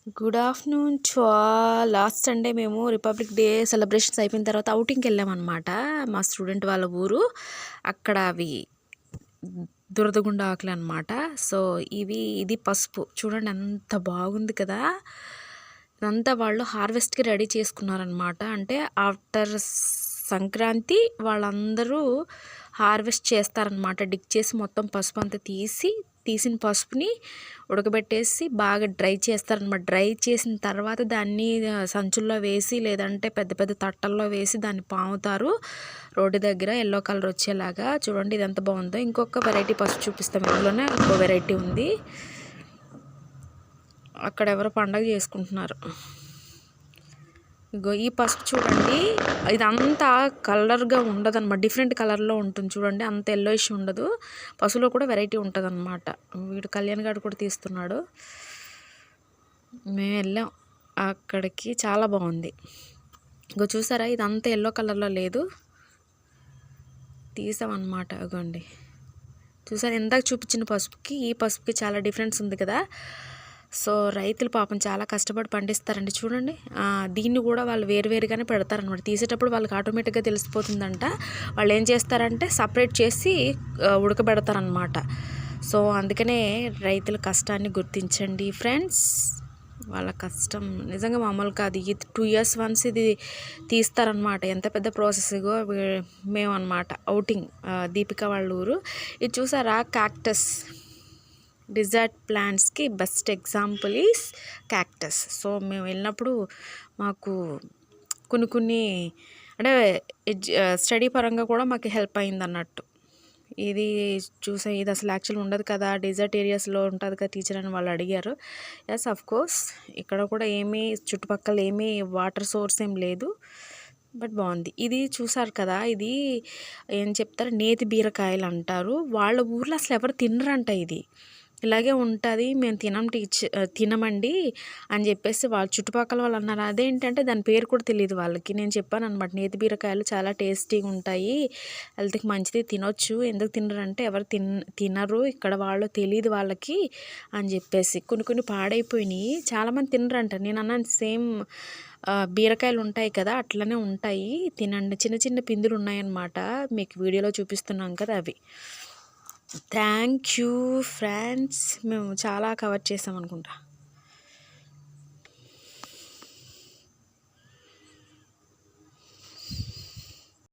Good afternoon to all. Last Sunday మేము republic day celebrations అయిపోయిన తర్వాత అవుటింగ్కి వెళ్ళామన్నమాట. మా స్టూడెంట్ వాళ్ళ ఊరు. అక్కడ అవి దురదగుండ ఆకులు అనమాట. సో ఇది పసుపు చూడండి, ఎంత బాగుంది కదా. ఇదంతా వాళ్ళు హార్వెస్ట్కి రెడీ చేసుకున్నారనమాట. అంటే ఆఫ్టర్ సంక్రాంతి వాళ్ళందరూ హార్వెస్ట్ చేస్తారనమాట. డిగ్ చేసి మొత్తం పసుపు అంతా తీసిన పసుపుని ఉడకబెట్టేసి బాగా డ్రై చేస్తారనమాట. డ్రై చేసిన తర్వాత దాన్ని సంచుల్లో వేసి లేదంటే పెద్ద పెద్ద తట్టల్లో వేసి దాన్ని పాముతారు రోడ్డు దగ్గర ఎల్లో కలర్ వచ్చేలాగా. చూడండి ఇది ఎంత బాగుందో. ఇంకొక వెరైటీ పసుపు చూపిస్తాం. ఇందులోనే ఇంకో వెరైటీ ఉంది. అక్కడ ఎవరో పండగ చేసుకుంటున్నారు. ఇగో ఈ పసుపు చూడండి, ఇదంతా కలర్గా ఉండదు అనమాట. డిఫరెంట్ కలర్లో ఉంటుంది చూడండి, అంత ఎల్లోయిష్ ఉండదు. పసుపులో కూడా వెరైటీ ఉంటుంది అనమాట. వీడు కళ్యాణ్ గారు కూడా తీస్తున్నాడు. మేము వెళ్ళాం అక్కడికి, చాలా బాగుంది. ఇగో చూసారా, ఇదంతా ఎల్లో కలర్లో లేదు, తీసామన్నమాట. ఇగోండి చూసారా, ఇందాక చూపించిన పసుపుకి ఈ పసుపుకి చాలా డిఫరెన్స్ ఉంది కదా. సో రైతులు పాపం చాలా కష్టపడి పండిస్తారండి. చూడండి, దీన్ని కూడా వాళ్ళు వేరువేరుగానే పెడతారనమాట. తీసేటప్పుడు వాళ్ళకి ఆటోమేటిక్గా తెలిసిపోతుందంట. వాళ్ళు ఏం చేస్తారంటే సపరేట్ చేసి ఉడకబెడతారనమాట. సో అందుకనే రైతుల కష్టాన్ని గుర్తించండి ఫ్రెండ్స్. వాళ్ళ కష్టం నిజంగా మామూలు కాదు. ఇది 2 years వన్స్ ఇది తీస్తారనమాట. ఎంత పెద్ద ప్రాసెస్గో. మేము అనమాట అవుటింగ్, దీపిక వాళ్ళ ఊరు. ఇది చూసారా, క్యాక్టస్ డిజర్ట్ ప్లాంట్స్కి best example is cactus. So మేము వెళ్ళినప్పుడు మాకు కొన్ని అంటే స్టడీ పరంగా కూడా మాకు హెల్ప్ అయింది అన్నట్టు. ఇది ఇది అసలు యాక్చువల్ ఉండదు కదా, డెజర్ట్ ఏరియాస్లో ఉంటుంది కదా టీచర్ అని వాళ్ళు అడిగారు. ఎస్ అఫ్ కోర్స్, ఇక్కడ కూడా చుట్టుపక్కల ఏమీ వాటర్ సోర్స్ ఏం లేదు, బట్ బాగుంది. ఇది చూసారు కదా, ఇది ఏం చెప్తారు, నేతి బీరకాయలు అంటారు. వాళ్ళ ఊర్లో అసలు ఎవరు తినరంట. ఇది ఇలాగే ఉంటుంది, మేము తినమండి అని చెప్పేసి వాళ్ళ చుట్టుపక్కల వాళ్ళు అన్నారు. అదేంటంటే దాని పేరు కూడా తెలియదు వాళ్ళకి. నేను చెప్పాను అనమాట, నేతి బీరకాయలు చాలా టేస్టీగా ఉంటాయి, హెల్త్కి మంచిది, తినొచ్చు. ఎందుకు తినరంటే ఎవరు తినరు ఇక్కడ వాళ్ళు, తెలియదు వాళ్ళకి అని చెప్పేసి. కొన్ని పాడైపోయినాయి, చాలామంది తినరంట. నేను అన్నాను సేమ్ బీరకాయలు ఉంటాయి కదా అట్లనే ఉంటాయి, తినండి. చిన్న చిన్న పిందులు ఉన్నాయన్నమాట, మీకు వీడియోలో చూపిస్తున్నాం కదా అవి. Thank you friends. మేము చాలా కవర్ చేసాం అనుకుంటా.